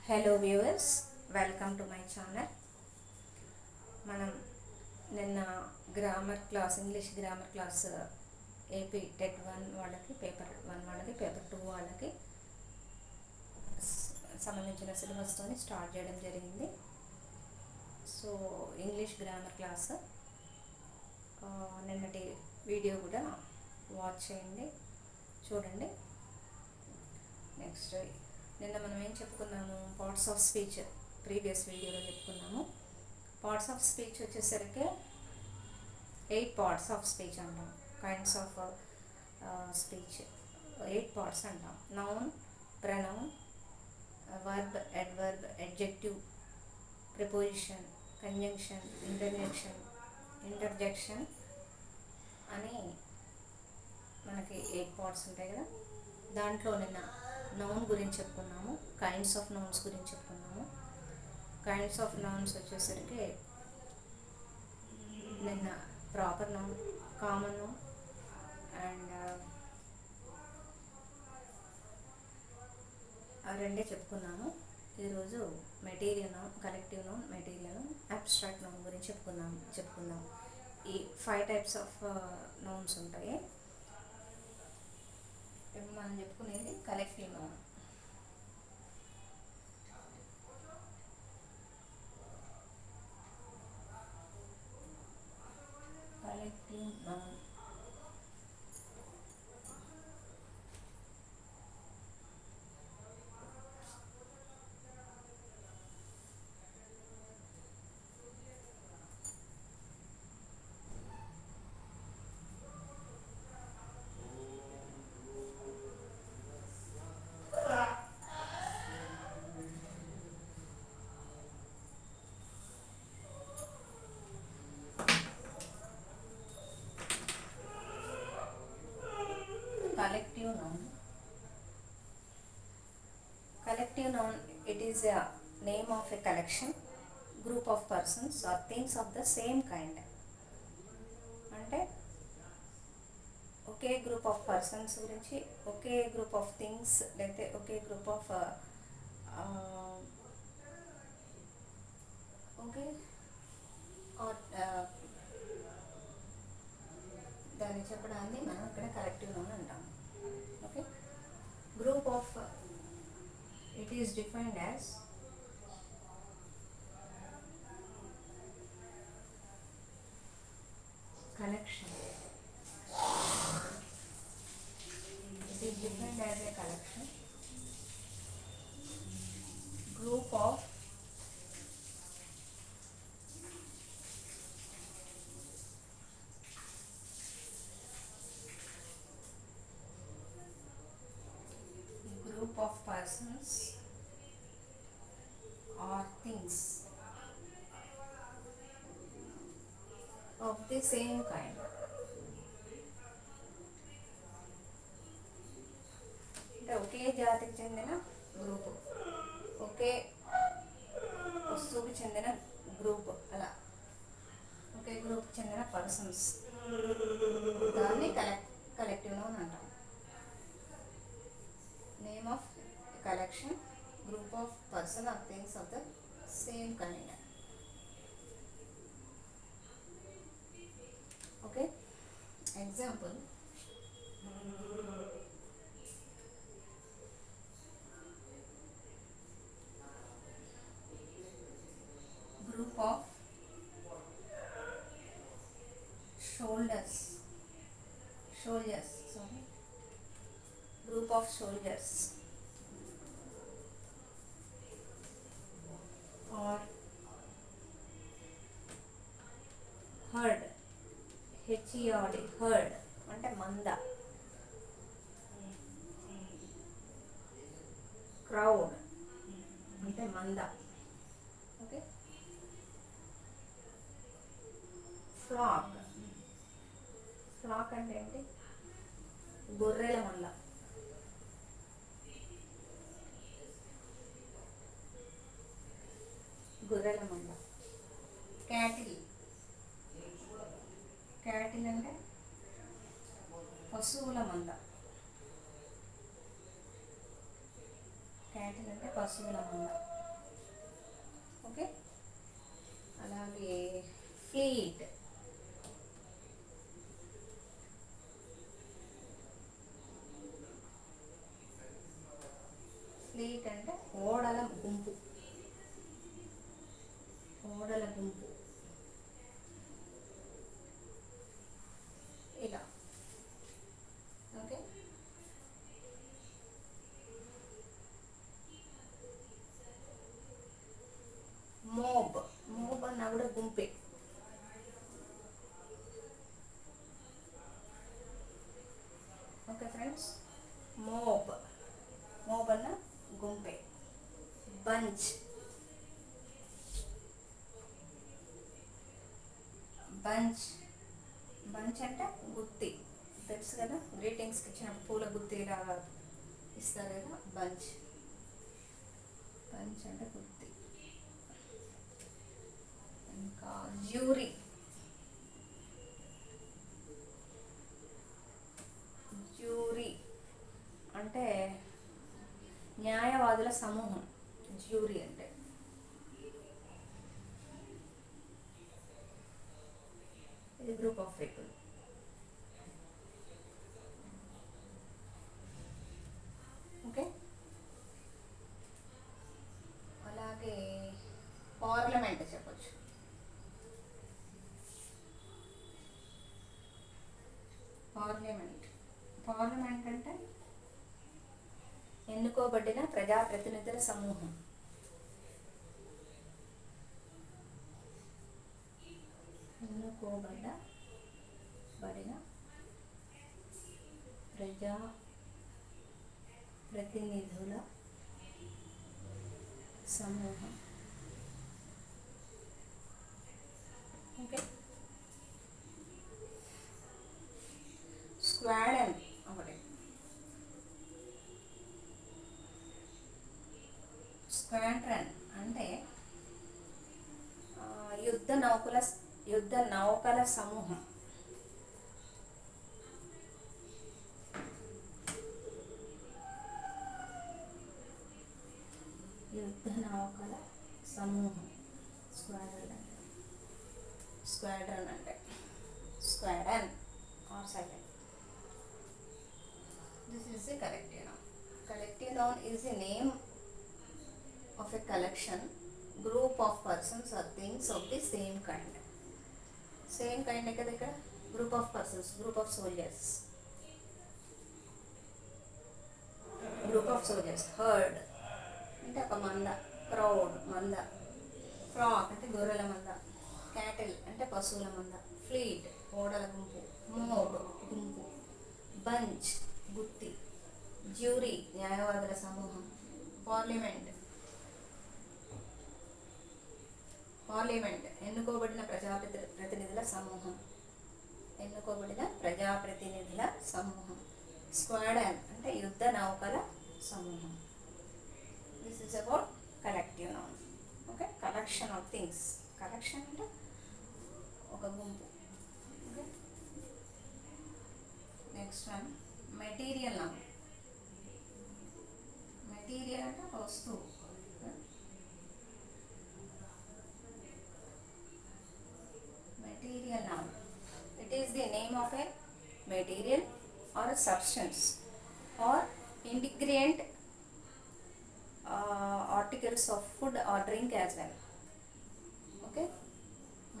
Hello viewers, welcome to my channel. మనం నిన్న English grammar class AP TET 1 వాళ్ళకి, paper 1 వాళ్ళకి, పేపర్ 2 వాళ్ళకి సంబంధించిన సిలబస్తో స్టార్ట్ చేయడం జరిగింది. సో ఇంగ్లీష్ గ్రామర్ క్లాస్ నిన్నటి వీడియో కూడా వాచ్ చేయండి, చూడండి. నెక్స్ట్ నిన్న మనం ఏం చెప్పుకున్నాము? పార్ట్స్ ఆఫ్ స్పీచ్ ప్రీవియస్ వీడియోలో చెప్పుకున్నాము. పార్ట్స్ ఆఫ్ స్పీచ్ వచ్చేసరికి 8 పార్ట్స్ ఆఫ్ స్పీచ్ అంటాం. కైండ్స్ ఆఫ్ స్పీచ్ 8 పార్ట్స్ అంటాం. Noun, pronoun, verb, adverb, adjective, preposition, conjunction, interjection అని మనకి 8 పార్ట్స్ ఉంటాయి కదా. దాంట్లో నిన్న నౌన్ గురించి చెప్పుకున్నాము, కైండ్స్ ఆఫ్ నౌన్స్ గురించి చెప్పుకున్నాము. కైండ్స్ ఆఫ్ నౌన్స్ వచ్చేసరికి నిన్న proper noun, common noun and ఆ రెండే చెప్పుకున్నాము. ఈరోజు material noun, collective noun, material noun, abstract noun గురించి చెప్పుకుందాం. ఈ 5 టైప్స్ ఆఫ్ నౌన్స్ ఉంటాయి. ఇప్పుడు మనం చెప్పుకునేది collective noun. Collective noun Collective noun, it is a name of a collection, group of persons or things of the same kind. అంటే ఒకే group of persons గురించి, ఒకే group of things, లేకపోతే ఒకే group of దాన్ని చెప్పడాన్ని మనం ఇక్కడ కలెక్టివ్ నౌన్ అంటాం. Okay, group of it is defined as collection. It is defined as a collection, group of persons or things of the same kind. అంటే ఒకే జాతికి చెందిన group, ఒకే వస్తువుకి చెందిన గ్రూప్, అలా ఒకే గ్రూప్కి చెందిన పర్సన్స్, దాన్ని కలెక్టివ్ నౌన్ అంటాం. Name of a collection, group of person or things of the same kind. Okay, example, group of soldiers, group of soldiers or herd, HERD, herd అంటే మంద, crowd అంటే మంద. ఓకే, ఫ్లాక్ అంటే ఏంటి? గొర్రెల మంద. క్యాటిల్ అంటే పశువుల మంద. క్యాటిల్ అంటే పశువుల మంద. ఓకే. అలాగే ఫ్లీట్, ఫ్లీట్ అంటే ఓడల గుంపు, ఓడల గుంపు ఇలా. ఓకే. మోబ్, మోబ్ అన్నా కూడా గుంపే. ఓకే ఫ్రెండ్స్, మోబ్, మోబ్ అన్న గుంపే. బంచ్, బంచ్, బంచ్ అంటే గుత్తి, తెలుసు కదా, గ్రీటింగ్స్కి ఇచ్చినప్పుడు పూల గుత్తి లాగా ఇస్తారు కదా, బంచ్. బంచ్ అంటే గుత్తి. ఇంకా జ్యూరీ, జ్యూరీ అంటే న్యాయవాదుల సమూహం, జ్యూరీ అంటే. ఇది గ్రూప్ ఆఫ్ పీపుల్. ఓకే. అలాగే పార్లమెంట్ చెప్పచ్చు. పార్లమెంట్, పార్లమెంట్ అంటే ఎన్నుకోబడిన ప్రజాప్రతినిధుల సమూహం. ఎన్నుకోబడిన ప్రజాప్రతినిధుల సమూహం. ఓకే. స్క్వాడన్ ఒకటి, స్క్వాడ్రన్ అంటే యుద్ధ నౌకల సమూహం. యుద్ధ నౌకల సమూహం స్క్వాడ్రన్ అంటే. స్క్వాడ్రన్ అంటే squadron R silent. This is a collective noun. Collective noun is a name of a collection, group of persons or things of the same kind. Same kind kada ikkada group of persons, group of soldiers. Group of soldiers. Herd అంటే ఒక మంద, crowd మంద. Flax అంటే గొర్రెల మంద. Cattle అంటే పశువుల మంద. ఫ్లీట్ ఓడల గుంపు. మోబ్ గుంపు. బంచ్ గుత్తి. జ్యూరీ న్యాయవాదుల సమూహం. పార్లమెంట్ ఎన్నుకోబడిన ప్రజాప్రతినిధుల సమూహం. స్క్వాడన్ అంటే యుద్ధ నౌకల సమూహం. This is about collective noun. Okay. Collection of things. Collection అంటే ఒక గుంపు. Okay. Next one material noun. Material అంటే ఒక వస్తువు. Material noun. It is the name of a material or a substance or ingredient, articles of food or drink as well. Okay.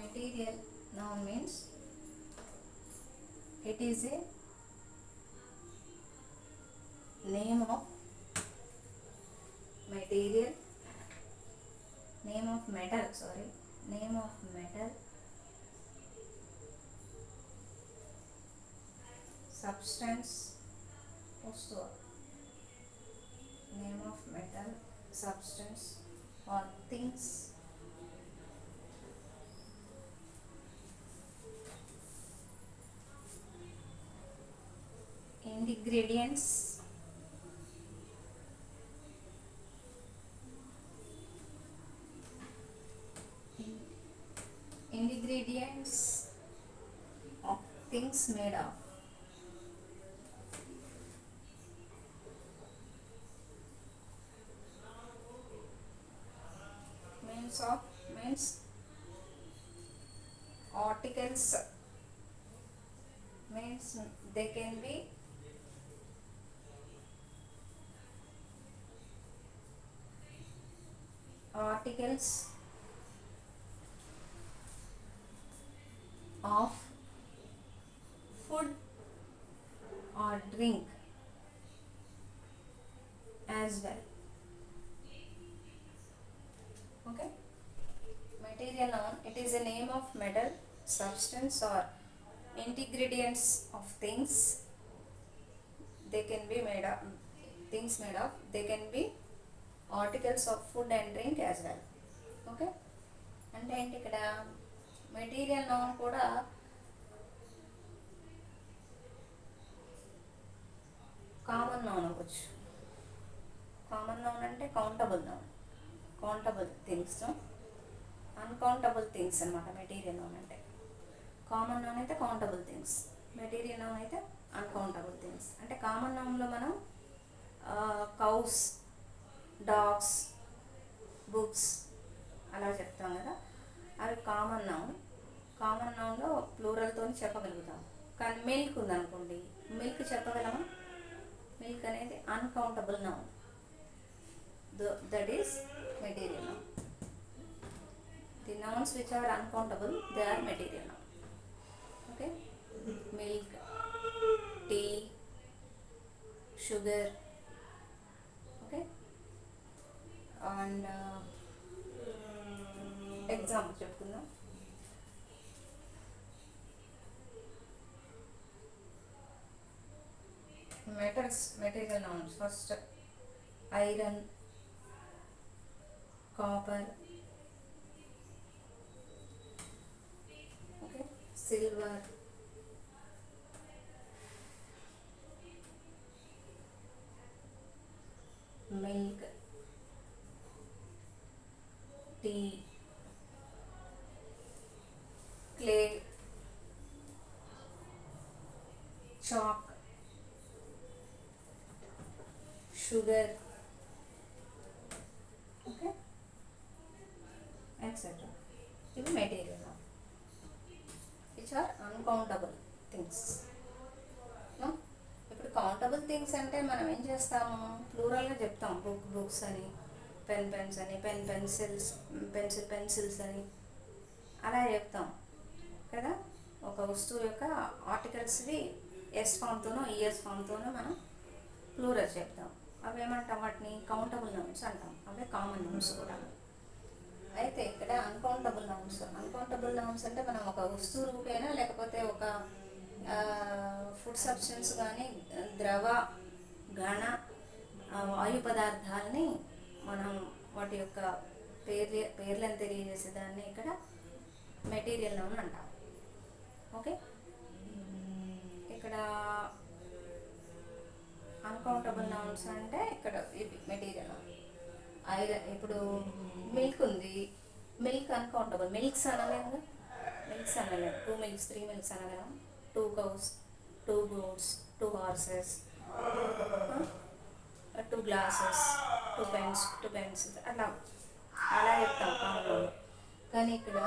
Material noun means it is a name of material, name of metal, substance, వస్తువు. Name of metal, substance or things. Ingredients, of things made of. Means Nouns of means articles, means they can be articles of food or drink as well. Okay. Material noun, it is a name of metal, substance or ingredients of things. They can be made of things made of. They can be articles of food and drink as well. Okay. అంటే ఏంటి ఇక్కడ material noun కూడా common noun అవ్వచ్చు. Common noun అంటే countable noun, countable things, uncountable things అనమాట material noun అంటే. Common noun అయితే countable things, material noun అయితే అన్కౌంటబుల్ థింగ్స్. అంటే కామన్ నౌన్లో మనం కౌస్, డాగ్స్, బుక్స్ అలా చెప్తాం కదా, అవి కామన్ నౌన్. కామన్ నౌన్లో ప్లూరల్తో చెప్పగలుగుతాం. కానీ మిల్క్ ఉందనుకోండి, మిల్క్ చెప్పగలమా? మిల్క్ అనేది uncountable noun, that is material noun. The nouns which are uncountable, they are material noun. Okay. Milk, tea, sugar. Okay. And example చెప్పుకుందాం. Metals material nouns. First iron, copper, okay, silver, milk, tea, clay, chalk, sugar, okay, etcetera. ఇవి material noun which are uncountable things. ఇప్పుడు countable things అంటే మనం ఏం చేస్తాము, ప్లూరల్గా చెప్తాం. Books అని, pens అని, పెన్సిల్స్, పెన్సిల్స్ అని అలా చెప్తాం కదా. ఒక వస్తువు యొక్క ఆర్టికల్స్వి ఎస్ ఫామ్తోనో ఈఎస్ ఫామ్తోనో మనం ప్లూరల్ చెప్తాం. అవి ఏమంటాం, వాటిని కౌంటబుల్ నౌన్స్ అంటాం. అవే కామన్ నౌన్స్ కూడా. అయితే ఇక్కడ అన్కౌంటబుల్ నౌన్స్. అన్కౌంటబుల్ నౌన్స్ అంటే మనం ఒక వస్తువు రూపేనా, లేకపోతే ఒక ఫుడ్ సబ్స్టెన్స్ కానీ, ద్రవ, ఘన, వాయు పదార్థాలని మనం వాటి యొక్క పేర్లను తెలియజేసే దాన్ని ఇక్కడ మెటీరియల్ నౌన్ అంటాం. ఓకే. ఇక్కడ అన్కౌంటబుల్ నౌన్స్ అంటే ఇక్కడ ఇవి మెటీరియల్ నౌన్. ఇప్పుడు మిల్క్ ఉంది, మిల్క్ అన్కౌంటబుల్. మిల్క్స్ అనలేదు, మిల్క్స్ అనలేదు. 2 milks 3 milks అనగలం. 2 cows, 2 goats, 2 horses, 2 glasses, 2 pens, 2 pencils అలా చెప్తాం కామన్ నౌన్. కానీ ఇక్కడ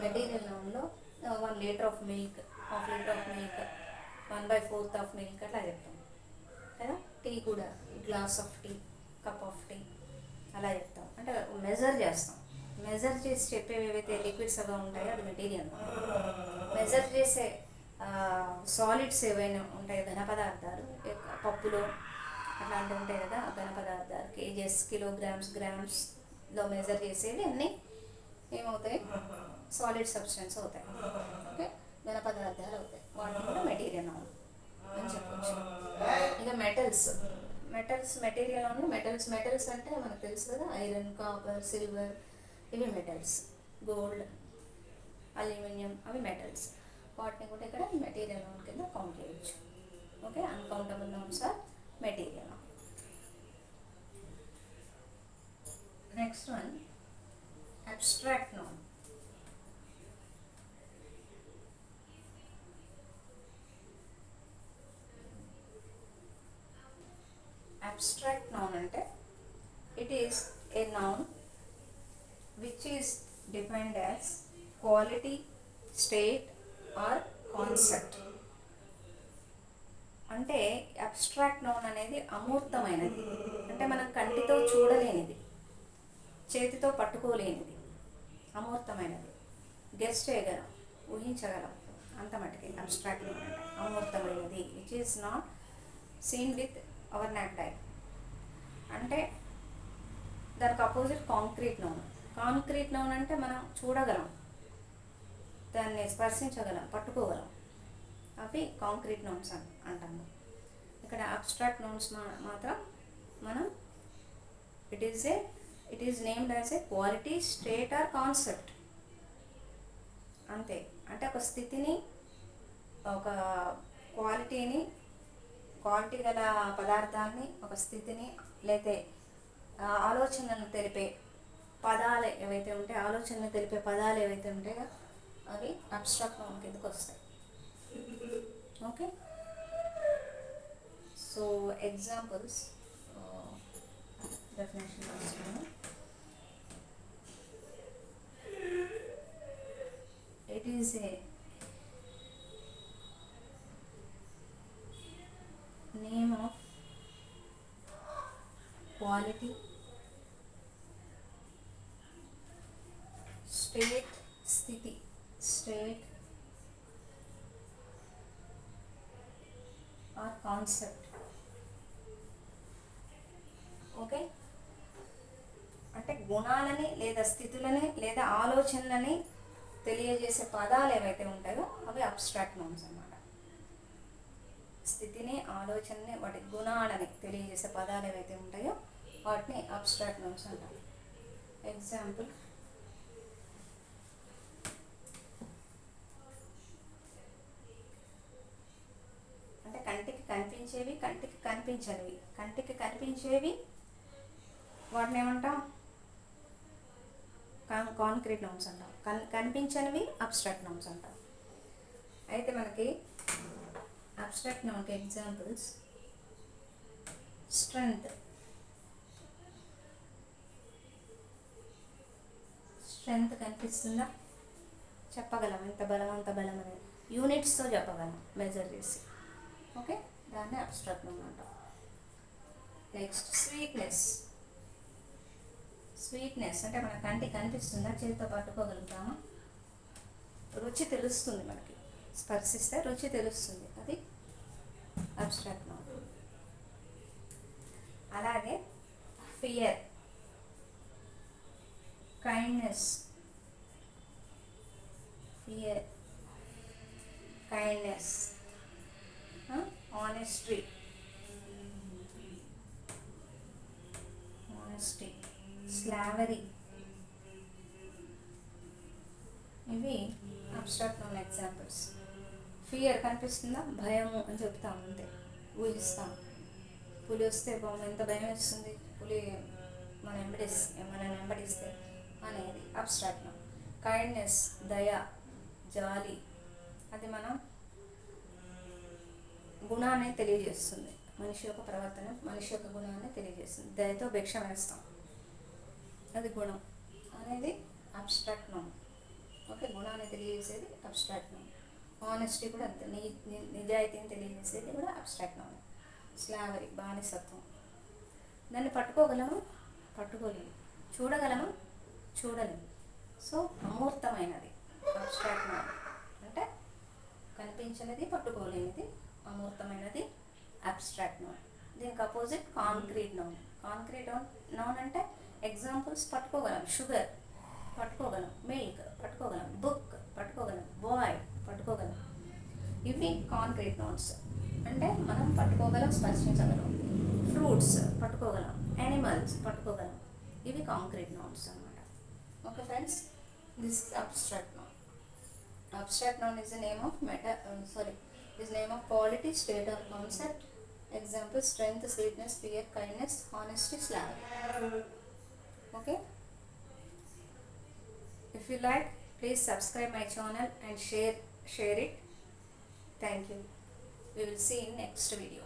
మెటీరియల్ నౌన్లో 1 litre of milk, 1/2 litre of milk, 1/4 of milk అట్లా చెప్తాం కదా. టీ కూడా glass of tea, cup of tea అలా చెప్తాం. అంటే మెజర్ చేస్తాం. మెజర్ చేసి చెప్పేవి ఏవైతే లిక్విడ్స్ అలా ఉంటాయో అది మెటీరియల్. మెజర్ చేసే సాలిడ్స్ ఏవైనా ఉంటాయి, ఘన పదార్థాలు, పప్పులో అట్లాంటివి ఉంటాయి కదా ఘన పదార్థాలు, కేజెస్, కిలోగ్రామ్స్, గ్రామ్స్లో మెజర్ చేసేవి అన్నీ ఏమవుతాయి, సాలిడ్ సబ్స్టెన్స్ అవుతాయి. ఓకే. ఘన పదార్థాలు అవుతాయి. వాటిని కూడా మెటీరియల్ నౌన్ అని చెప్పచ్చు. ఇక మెటల్స్ మెటీరియల్ నౌన్. మెటల్స్ అంటే మనకు తెలుసు కదా, ఐరన్, కాపర్, సిల్వర్, ఇవి మెటల్స్. గోల్డ్, అల్యూమినియం అవి మెటల్స్. వాటిని కూడా ఇక్కడ మెటీరియల్ నౌన్ కింద కౌంట్ చేయొచ్చు. Okay. Uncountable nouns are material noun. Next one abstract noun. Abstract noun అంటే it is a noun which is defined as quality, state or concept. అంటే abstract noun అనేది అమూర్తమైనది, అంటే మనం కంటితో చూడలేనిది, చేతితో పట్టుకోలేనిది, అమూర్తమైనది, గెస్ చేయగలం, ఊహించగలం, అంత మటుకి అబ్స్ట్రాక్ట్ నౌన్ అంటే అమూర్తమైనది, which is not seen with our naked eye. అంటే దానికి opposite concrete noun. Concrete noun అంటే మనం చూడగలం, దాన్ని స్పర్శించగలం, పట్టుకోగలం, అవి కాంక్రీట్ నౌన్స్ అంటాము. ఇక్కడ అబ్స్ట్రాక్ట్ నౌన్స్ మాత్రం మనం it is named as a quality, state or concept అంతే. అంటే ఒక స్థితిని, ఒక క్వాలిటీ గల పదార్థాన్ని, ఒక స్థితిని, లేతే ఆలోచనలను తెలిపే పదాలు ఏవైతే ఉంటాయో, ఆలోచనలు తెలిపే పదాలు ఏవైతే ఉంటాయో అవి అబ్స్ట్రాక్ట్ నౌన్ కిందకు వస్తాయి. ఓకే, సో ఎగ్జాంపుల్స్ డెఫినేషన్ రాస్తున్నాను. It is A name of quality, state స్థితి, స్టేట్ ఆర్ కాన్సెప్ట్. ఓకే, అంటే గుణాలని లేదా స్థితులని లేదా ఆలోచనలని తెలియజేసే పదాలు ఏవైతే ఉంటాయో అవి అబ్స్ట్రాక్ట్ నౌన్స్ అన్నమాట. స్థితిని, ఆలోచనని, వాటి గుణాలని తెలియజేసే పదాలు ఏవైతే ఉంటాయో వాటిని అబ్స్ట్రాక్ట్ నౌన్స్ అంటారు. ఎగ్జాంపుల్, అంటే కంటికి కనిపించేవి, కంటికి కనిపించనివి. కంటికి కనిపించేవి వాటిని ఏమంటాం? కాంక్రీట్ నౌన్స్ అంటాం. కనిపించనివి అబ్స్ట్రాక్ట్ నౌన్స్ అంటాం. అయితే మనకి అబ్స్ట్రాక్ట్ నౌన్కి ఎగ్జాంపుల్స్, స్ట్రెంగ్త్. స్ట్రెంగ్త్ కనిపిస్తుందా? చెప్పగలం ఎంత బలం, అంత బలం అనేది యూనిట్స్తో చెప్పగలం, మెజర్ చేసి. ఓకే, దాన్ని అబ్స్ట్రాక్ట్ నౌన్ అంటాం. Next sweetness. స్వీట్నెస్ అంటే మన కంటికి కనిపిస్తుందా? చేతితో పట్టుకోగలుగుతామా? రుచి తెలుస్తుంది, మనకి స్పర్శిస్తే రుచి తెలుస్తుంది, అది అబ్స్ట్రాక్ట్ నౌన్. అలాగే fear, kindness, fear, kindness, honesty, slavery, ఇవి అబ్స్ట్రాక్ట్ నౌన్ ఎగ్జాంపుల్స్. ఫియర్ కనిపిస్తుందా? భయము అని చెప్తాం, అంతే, ఊహిస్తాం. పులి వస్తే ఎంత భయం వేస్తుంది, పులి మనం వెంబడిస్తే అనేది అబ్స్ట్రాక్ట్ నౌన్. కైండ్నెస్, దయ, జాలి, అది మనం గుణాన్ని తెలియజేస్తుంది, మనిషి యొక్క ప్రవర్తన, మనిషి యొక్క గుణాన్ని తెలియజేస్తుంది. దయతో భిక్ష వేస్తాం, అది గుణం అనేది అబ్స్ట్రాక్ట్ నౌన్. ఓకే, గుణాన్ని తెలియజేసేది అబ్స్ట్రాక్ట్ నౌన్. ఆనెస్టీ కూడా అంతే, నిజాయితీని తెలియజేసేది కూడా అబ్స్ట్రాక్ట్ నౌన్. స్లావరీ, బానిసత్వం, దాన్ని పట్టుకోగలము, పట్టుకోలేము, చూడగలము, చూడలేము. సో అమూర్తమైనది అబ్స్ట్రాక్ట్ నౌన్ అంటే కనిపించినది, పట్టుకోలేనిది, అమూర్తమైనది అబ్స్ట్రాక్ట్ నౌన్. దీనికి opposite concrete noun. Concrete noun అంటే ఎగ్జాంపుల్స్ పట్టుకోగలం, షుగర్ పట్టుకోగలం, మిల్క్ పట్టుకోగలం, బుక్ పట్టుకోగలం, బాయ్ పట్టుకోగలం. ఇవి కాంక్రీట్ నౌన్స్, అంటే మనం పట్టుకోగలం, స్పర్శించగలం. ఫ్రూట్స్ పట్టుకోగలం, యానిమల్స్ పట్టుకోగలం, ఇవి కాంక్రీట్ నౌన్స్ అన్నమాట. Okay friends, this is abstract noun. Abstract noun is the name of name of quality, state or concept. Example: strength, sweetness, fear, kindness, honesty, slavery. Okay. If you like, please subscribe my channel and share it. Thank you. We will see in next video.